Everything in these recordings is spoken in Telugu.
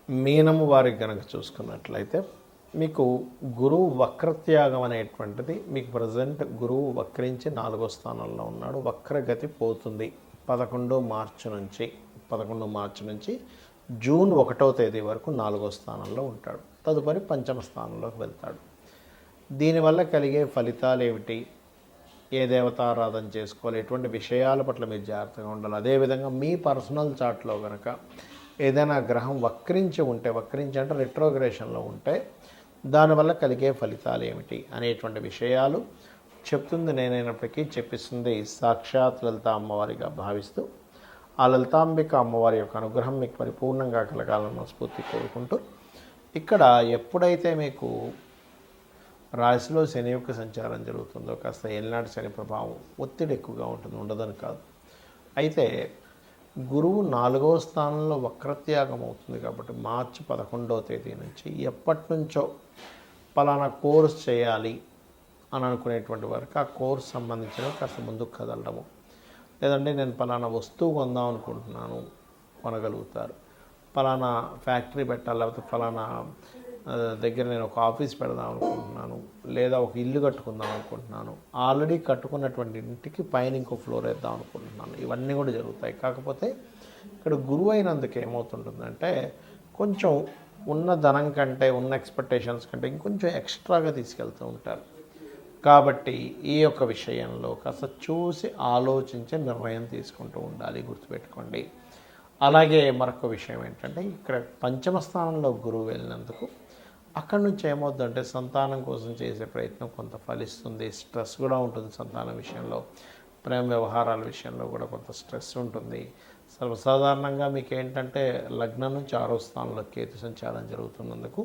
మీనము వారికి కనుక చూసుకున్నట్లయితే మీకు గురువు వక్రత్యాగం అనేటువంటిది మీకు ప్రజెంట్ గురువు వక్రించి 4వ స్థానంలో ఉన్నాడు. వక్రగతి పోతుంది 11 మార్చి నుంచి జూన్ 1వ తేదీ వరకు 4వ స్థానంలో ఉంటాడు. తదుపరి 5వ స్థానంలోకి వెళ్తాడు. దీనివల్ల కలిగే ఫలితాలు ఏమిటి, ఏ దేవతారాధన చేసుకోవాలి, ఎటువంటి విషయాల పట్ల మీరు జాగ్రత్తగా ఉండాలి. అదేవిధంగా మీ పర్సనల్ చార్ట్లో కనుక ఏదైనా గ్రహం వక్రించి అంటే రెట్రోగ్రేషన్లో ఉంటే దానివల్ల కలిగే ఫలితాలు ఏమిటి అనేటువంటి విషయాలు చెప్తుంది నేనైనప్పటికీ చెప్పిస్తుంది సాక్షాత్ లలిత అమ్మవారిగా భావిస్తూ ఆ లలితాంబిక అమ్మవారి యొక్క అనుగ్రహం మీకు పరిపూర్ణంగా కలగాలని మనస్ఫూర్తి కోరుకుంటూ, ఇక్కడ ఎప్పుడైతే మీకు రాశిలో శని యొక్క సంచారం జరుగుతుందో కాస్త ఏలినాటి శని ప్రభావం ఒత్తిడి ఎక్కువగా ఉంటుంది, ఉండదని కాదు. అయితే గురువు 4వ స్థానంలో వక్రత్యాగం అవుతుంది కాబట్టి మార్చి 11వ తేదీ నుంచి ఎప్పటి నుంచో పలానా కోర్స్ చేయాలి అని అనుకునేటువంటి వరకు ఆ కోర్స్ సంబంధించినవి కాస్త ముందుకు కదలడము, లేదంటే నేను పలానా వస్తువు కొందాం అనుకుంటున్నాను కొనగలుగుతారు. పలానా ఫ్యాక్టరీ పెట్టాలి, లేకపోతే పలానా దగ్గర నేను ఒక ఆఫీస్ పెడదాం అనుకుంటున్నాను, లేదా ఒక ఇల్లు కట్టుకుందాం అనుకుంటున్నాను, ఆల్రెడీ కట్టుకున్నటువంటి ఇంటికి పైన ఇంకో ఫ్లోర్ వేద్దాం అనుకుంటున్నాను. ఇవన్నీ కూడా జరుగుతాయి. కాకపోతే ఇక్కడ గురువు అయినందుకు ఏమవుతుంటుందంటే కొంచెం ఉన్న ధనం కంటే ఉన్న ఎక్స్పెక్టేషన్స్ కంటే ఇంకొంచెం ఎక్స్ట్రాగా తీసుకెళ్తూ ఉంటారు. కాబట్టి ఈ యొక్క విషయంలో కాస్త చూసి ఆలోచించి నిర్ణయం తీసుకుంటూ ఉండాలి, గుర్తుపెట్టుకోండి. అలాగే మరొక విషయం ఏంటంటే ఇక్కడ 5వ స్థానంలో గురువు వెళ్ళినందుకు అక్కడి నుంచి ఏమవుతుందంటే సంతానం కోసం చేసే ప్రయత్నం కొంత ఫలిస్తుంది. స్ట్రెస్ కూడా ఉంటుంది సంతానం విషయంలో, ప్రేమ వ్యవహారాల విషయంలో కూడా కొంత స్ట్రెస్ ఉంటుంది. సర్వసాధారణంగా మీకు ఏంటంటే లగ్నం నుంచి 6వ స్థానంలో కేతు సంచారం జరుగుతున్నందుకు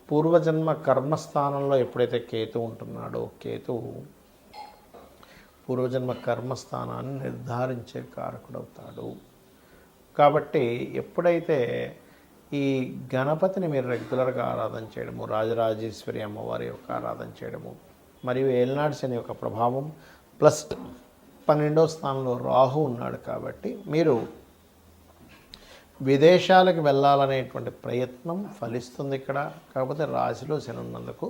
పూర్వజన్మ కర్మస్థానంలో ఎప్పుడైతే కేతు ఉంటున్నాడో కేతువు పూర్వజన్మ కర్మస్థానాన్ని నిర్ధారించే కారకుడవుతాడు. కాబట్టి ఎప్పుడైతే ఈ గణపతిని మీరు రెగ్యులర్గా ఆరాధన చేయడము, రాజరాజేశ్వరి అమ్మవారి యొక్క ఆరాధన చేయడము, మరియు ఏలినాటి శని యొక్క ప్రభావం ప్లస్ 12వ స్థానంలో రాహు ఉన్నాడు కాబట్టి మీరు విదేశాలకు వెళ్ళాలనేటువంటి ప్రయత్నం ఫలిస్తుంది ఇక్కడ. కాకపోతే రాశిలో శని ఉన్నందుకు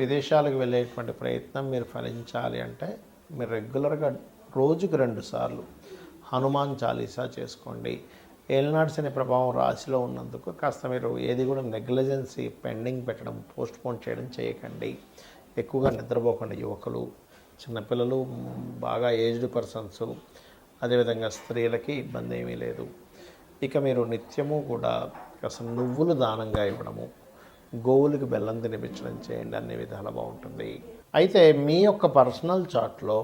విదేశాలకు వెళ్ళేటువంటి ప్రయత్నం మీరు ఫలించాలి అంటే మీరు రెగ్యులర్గా రోజుకు 2 సార్లు హనుమాన్ చాలీసా చేసుకోండి. ఏలినాటి శని ప్రభావం రాశిలో ఉన్నందుకు కాస్త మీరు ఏది కూడా నెగ్లిజెన్సీ పెండింగ్ పెట్టడం, పోస్ట్పోన్ చేయడం చేయకండి. ఎక్కువగా నిద్రపోకండి. యువకులు, చిన్నపిల్లలు, బాగా ఏజ్డ్ పర్సన్స్, అదేవిధంగా స్త్రీలకి ఇబ్బంది ఏమీ లేదు. ఇక మీరు నిత్యము కూడా కాస్త నువ్వులు దానంగా ఇవ్వడము, గోవులకు బెల్లం తినిపించడం చేయండి, అన్ని విధాలు బాగుంటుంది. అయితే మీ యొక్క పర్సనల్ చార్ట్లో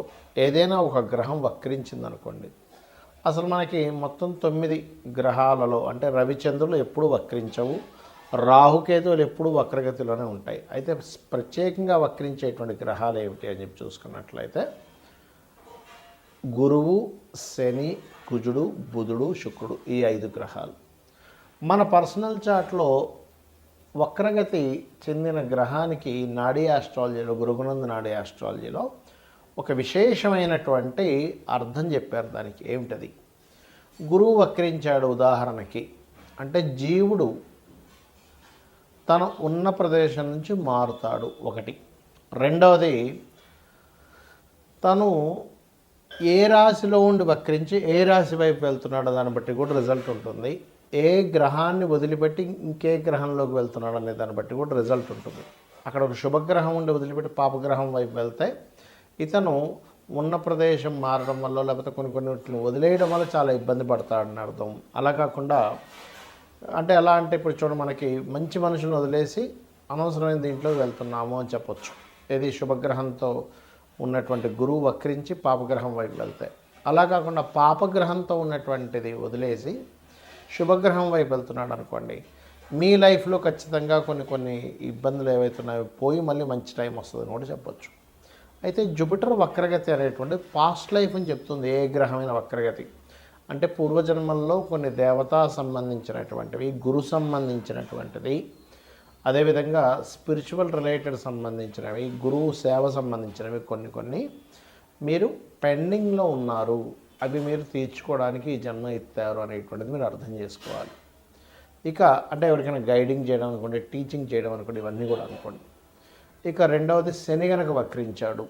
ఏదైనా ఒక గ్రహం వక్రించిందనుకోండి, అసలు మనకి మొత్తం 9 గ్రహాలలో అంటే రవిచంద్రులు ఎప్పుడూ వక్రించవు, రాహుకేతువులు ఎప్పుడూ వక్రగతిలోనే ఉంటాయి. అయితే ప్రత్యేకంగా వక్రించేటువంటి గ్రహాలు ఏమిటి అని చెప్పి చూసుకున్నట్లయితే గురువు, శని, కుజుడు, బుధుడు, శుక్రుడు, ఈ 5 గ్రహాలు. మన పర్సనల్ చార్ట్లో వక్రగతి చెందిన గ్రహానికి నాడీ ఆస్ట్రాలజీలో, గురుగునంద నాడీ ఆస్ట్రాలజీలో ఒక విశేషమైనటువంటి అర్థం చెప్పారు. దానికి ఏమిటది? గురువు వక్రించాడు ఉదాహరణకి అంటే జీవుడు తను ఉన్న ప్రదేశం నుంచి మారుతాడు ఒకటి. రెండవది తను ఏ రాశిలో ఉండి వక్రించి ఏ రాశి వైపు వెళ్తున్నాడో దాన్ని బట్టి కూడా రిజల్ట్ ఉంటుంది. ఏ గ్రహాన్ని వదిలిపెట్టి ఇంకే గ్రహంలోకి వెళ్తున్నాడు అనే దాన్ని బట్టి కూడా రిజల్ట్ ఉంటుంది. అక్కడ ఒక శుభగ్రహం ఉండి వదిలిపెట్టి పాపగ్రహం వైపు వెళ్తే ఇతను ఉన్న ప్రదేశం మారడం వల్ల లేకపోతే కొన్ని వదిలేయడం వల్ల చాలా ఇబ్బంది పడతాడని అర్థం. అలా కాకుండా అంటే ఎలా అంటే ఇప్పుడు చూడ మనకి మంచి మనుషులను వదిలేసి అనవసరమైన దీంట్లోకి వెళ్తున్నాము అని చెప్పొచ్చు. ఏది శుభగ్రహంతో ఉన్నటువంటి గురువు వక్రించి పాపగ్రహం వైపు వెళ్తాయి. అలా కాకుండా పాపగ్రహంతో ఉన్నటువంటిది వదిలేసి శుభగ్రహం వైపు వెళ్తున్నాడు అనుకోండి, మీ లైఫ్లో ఖచ్చితంగా కొన్ని ఇబ్బందులు ఏవైతున్నాయో పోయి మళ్ళీ మంచి టైం వస్తుందని కూడా చెప్పొచ్చు. అయితే జూపిటర్ వక్రగతి అనేటువంటి పాస్ట్ లైఫ్ అని చెప్తుంది. ఏ గ్రహమైన వక్రగతి అంటే పూర్వజన్మల్లో కొన్ని దేవతా సంబంధించినటువంటివి, గురు సంబంధించినటువంటిది, అదేవిధంగా స్పిరిచువల్ రిలేటెడ్ సంబంధించినవి, గురువు సేవ సంబంధించినవి కొన్ని మీరు పెండింగ్లో ఉన్నారు, అవి మీరు తీర్చుకోవడానికి ఈ జన్మ ఎత్తారు అనేటువంటిది మీరు అర్థం చేసుకోవాలి. ఇక అంటే ఎవరికైనా గైడింగ్ చేయడం అనుకోండి, టీచింగ్ చేయడం అనుకోండి, ఇవన్నీ కూడా అనుకోండి. ఇక రెండవది శని గనక వక్రించాడు.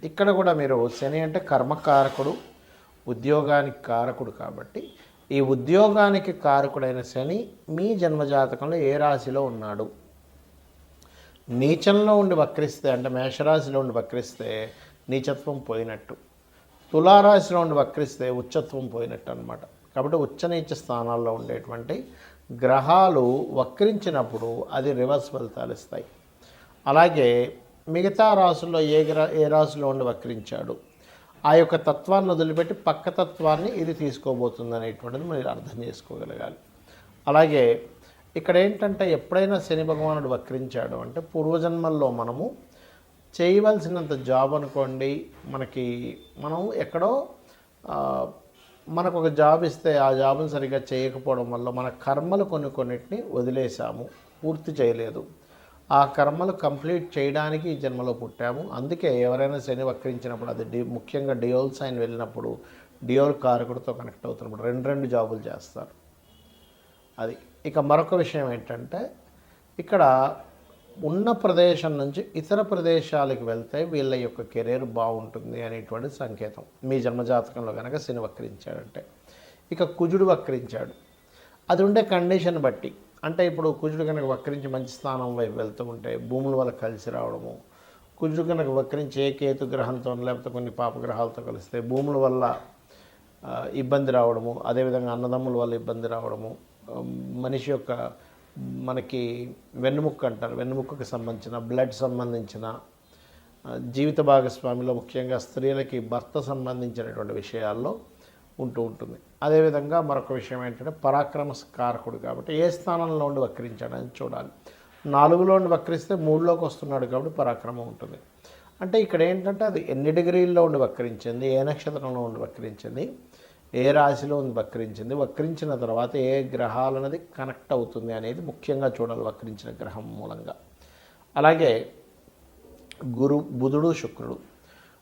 ఇక్కడ కూడా మీరు శని అంటే కర్మకారకుడు, ఉద్యోగానికి కారకుడు కాబట్టి ఈ ఉద్యోగానికి కారకుడైన శని మీ జన్మజాతకంలో ఏ రాశిలో ఉన్నాడు, నీచంలో ఉండి వక్రిస్తే అంటే మేషరాశిలో ఉండి వక్రిస్తే నీచత్వం పోయినట్టు, తులారాశిలో ఉండి వక్రిస్తే ఉచ్చత్వం పోయినట్టు అనమాట. కాబట్టి ఉచ్చ నీచ స్థానాల్లో ఉండేటువంటి గ్రహాలు వక్రించినప్పుడు అది రివర్స్ ఫలితాలు ఇస్తాయి. అలాగే మిగతా రాశుల్లో ఏ రాశిలో ఉండి వక్రించాడు ఆ యొక్క తత్వాన్ని వదిలిపెట్టి పక్క తత్వాన్ని ఇది తీసుకోబోతుంది అనేటువంటిది మీరు అర్థం చేసుకోగలగాలి. అలాగే ఇక్కడ ఏంటంటే ఎప్పుడైనా శని భగవానుడు వక్రించాడు అంటే పూర్వజన్మల్లో మనము చేయవలసినంత జాబ్ అనుకోండి, మనం ఎక్కడో మనకు ఒక జాబ్ ఇస్తే ఆ జాబ్ని సరిగ్గా చేయకపోవడం వల్ల మన కర్మలు కొన్నిటిని వదిలేసాము, పూర్తి చేయలేదు. ఆ కర్మలు కంప్లీట్ చేయడానికి ఈ జన్మలో పుట్టాము. అందుకే ఎవరైనా శని వక్రించినప్పుడు అది ముఖ్యంగా డియోల్ సైన్ వెళ్ళినప్పుడు డియోల్ కారకుడితో కనెక్ట్ అవుతున్నప్పుడు రెండు జాబులు చేస్తారు. అది ఇక మరొక విషయం ఏంటంటే ఇక్కడ ఉన్న ప్రదేశం నుంచి ఇతర ప్రదేశాలకు వెళ్తే వీళ్ళ యొక్క కెరీర్ బాగుంటుంది అనేటువంటి సంకేతం మీ జన్మజాతకంలో కనుక శని వక్రించాడంటే. ఇక కుజుడు వక్రించాడు, అది ఉండే కండిషన్ బట్టి అంటే ఇప్పుడు కుజుడు కనుక వక్రించి మంచి స్థానం వైపు వెళ్తూ ఉంటే భూముల వల్ల కలిసి రావడము, కుజుడు కనుక వక్రించి ఏ కేతు గ్రహంతో లేకపోతే కొన్ని పాపగ్రహాలతో కలిస్తే భూముల వల్ల ఇబ్బంది రావడము, అదేవిధంగా అన్నదమ్ముల వల్ల ఇబ్బంది రావడము, మనిషి యొక్క మనకి వెన్నుముక్క అంటారు, వెన్నుముక్కకు సంబంధించిన బ్లడ్ సంబంధించిన జీవిత భాగస్వామిలో ముఖ్యంగా స్త్రీలకి భర్త సంబంధించినటువంటి విషయాల్లో ఉంటుంది. అదేవిధంగా మరొక విషయం ఏంటంటే పరాక్రమకారకుడు కాబట్టి ఏ స్థానంలో ఉండి వక్రించాడని చూడాలి. 4లో ఉండి వక్రిస్తే 3లోకి వస్తున్నాడు కాబట్టి పరాక్రమం ఉంటుంది. అంటే ఇక్కడ ఏంటంటే అది ఎన్ని డిగ్రీల్లో ఉండి వక్రించింది, ఏ నక్షత్రంలో ఉండి వక్రించింది, ఏ రాశిలో ఉంది వక్రించింది, వక్రించిన తర్వాత ఏ గ్రహాలు అనేది కనెక్ట్ అవుతుంది అనేది ముఖ్యంగా చూడాలి వక్రించిన గ్రహం మూలంగా. అలాగే బుధుడు శుక్రుడు.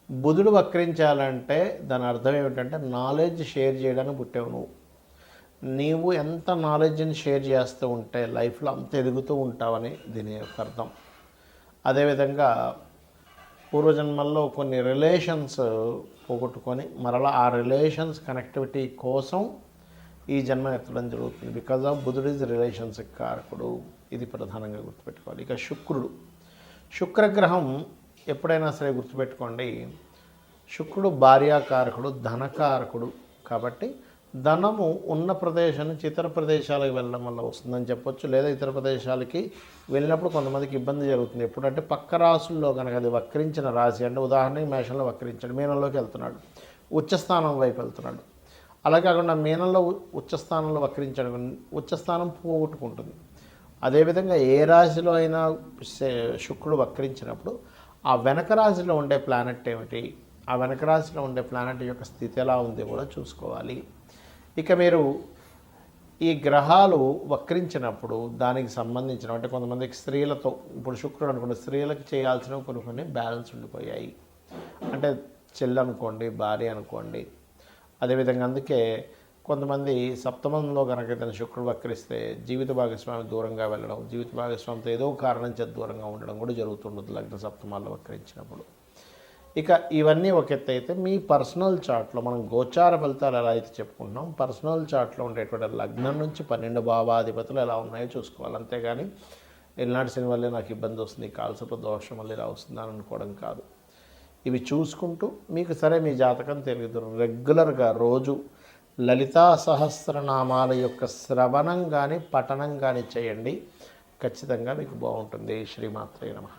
బుధుడు వక్రించాలంటే దాని అర్థం ఏమిటంటే నాలెడ్జ్ షేర్ చేయడానికి పుట్టావు నీవు ఎంత నాలెడ్జ్ని షేర్ చేస్తూ ఉంటే లైఫ్లో అంత ఎదుగుతూ ఉంటావని దీని యొక్క అర్థం. అదేవిధంగా పూర్వజన్మల్లో కొన్ని రిలేషన్స్ పోగొట్టుకొని మరలా ఆ రిలేషన్స్ కనెక్టివిటీ కోసం ఈ జన్మ ఎత్తడం జరుగుతుంది. బికాజ్ ఆఫ్ బుధుడు ఈజ్ రిలేషన్స్ కారకుడు, ఇది ప్రధానంగా గుర్తుపెట్టుకోవాలి. ఇక శుక్రగ్రహం ఎప్పుడైనా సరే గుర్తుపెట్టుకోండి, శుక్రుడు భార్యాకారకుడు, ధనకారకుడు కాబట్టి ధనము ఉన్న ప్రదేశం నుంచి ఇతర ప్రదేశాలకు వెళ్ళడం వల్ల వస్తుందని చెప్పొచ్చు. లేదా ఇతర ప్రదేశాలకి వెళ్ళినప్పుడు కొంతమందికి ఇబ్బంది జరుగుతుంది. ఎప్పుడంటే పక్క రాశుల్లో కనుక అది వక్రించిన రాశి అంటే ఉదాహరణకి మేషంలో వక్రించాడు, మీనంలోకి వెళ్తున్నాడు, ఉచ్చస్థానం వైపు వెళ్తున్నాడు. అలా కాకుండా మీనంలో ఉచ్చస్థానంలో వక్రించాడు, ఉచ్చస్థానం పోగొట్టుకుంటుంది. అదేవిధంగా ఏ రాశిలో అయినా శుక్రుడు వక్రించినప్పుడు ఆ వెనక రాశిలో ఉండే ప్లానెట్ ఏమిటి, ఆ వెనక రాశిలో ఉండే ప్లానెట్ యొక్క స్థితి ఎలా ఉంది కూడా చూసుకోవాలి. ఇక మీరు ఈ గ్రహాలు వక్రించినప్పుడు దానికి సంబంధించిన అంటే కొంతమందికి స్త్రీలతో ఇప్పుడు శుక్రుడు అనుకోండి, స్త్రీలకు చేయాల్సినవి కొన్ని బ్యాలెన్స్ ఉండిపోయాయి. అంటే చెల్లి అనుకోండి, భార్య అనుకోండి. అదేవిధంగా అందుకే కొంతమంది సప్తమంలో కనుక ఏదైనా శుక్రుడు వక్రిస్తే జీవిత భాగస్వామి దూరంగా వెళ్ళడం, జీవిత భాగస్వామితో ఏదో కారణం చేత దూరంగా ఉండడం కూడా జరుగుతుంటుంది లగ్న సప్తమాల్లో వక్రించినప్పుడు. ఇక ఇవన్నీ ఒక ఎత్తు అయితే మీ పర్సనల్ చార్ట్లో మనం గోచార ఫలితాలు ఎలా అయితే చెప్పుకుంటున్నాం, పర్సనల్ చార్ట్లో ఉండేటువంటి లగ్నం నుంచి 12 భావాధిపతులు ఎలా ఉన్నాయో చూసుకోవాలి. అంతేగాని ఎల్నాటి శని వల్లే నాకు ఇబ్బంది వస్తుంది, కాల్సపు దోషం వల్ల ఇలా వస్తుందని అనుకోవడం కాదు. ఇవి చూసుకుంటూ మీకు సరే మీ జాతకం తెలియదు రెగ్యులర్గా రోజు లలితా సహస్రనామాల యొక్క శ్రవణం కానీ పఠనం కానీ చేయండి, ఖచ్చితంగా మీకు బాగుంటుంది. శ్రీమాత్రే నమః.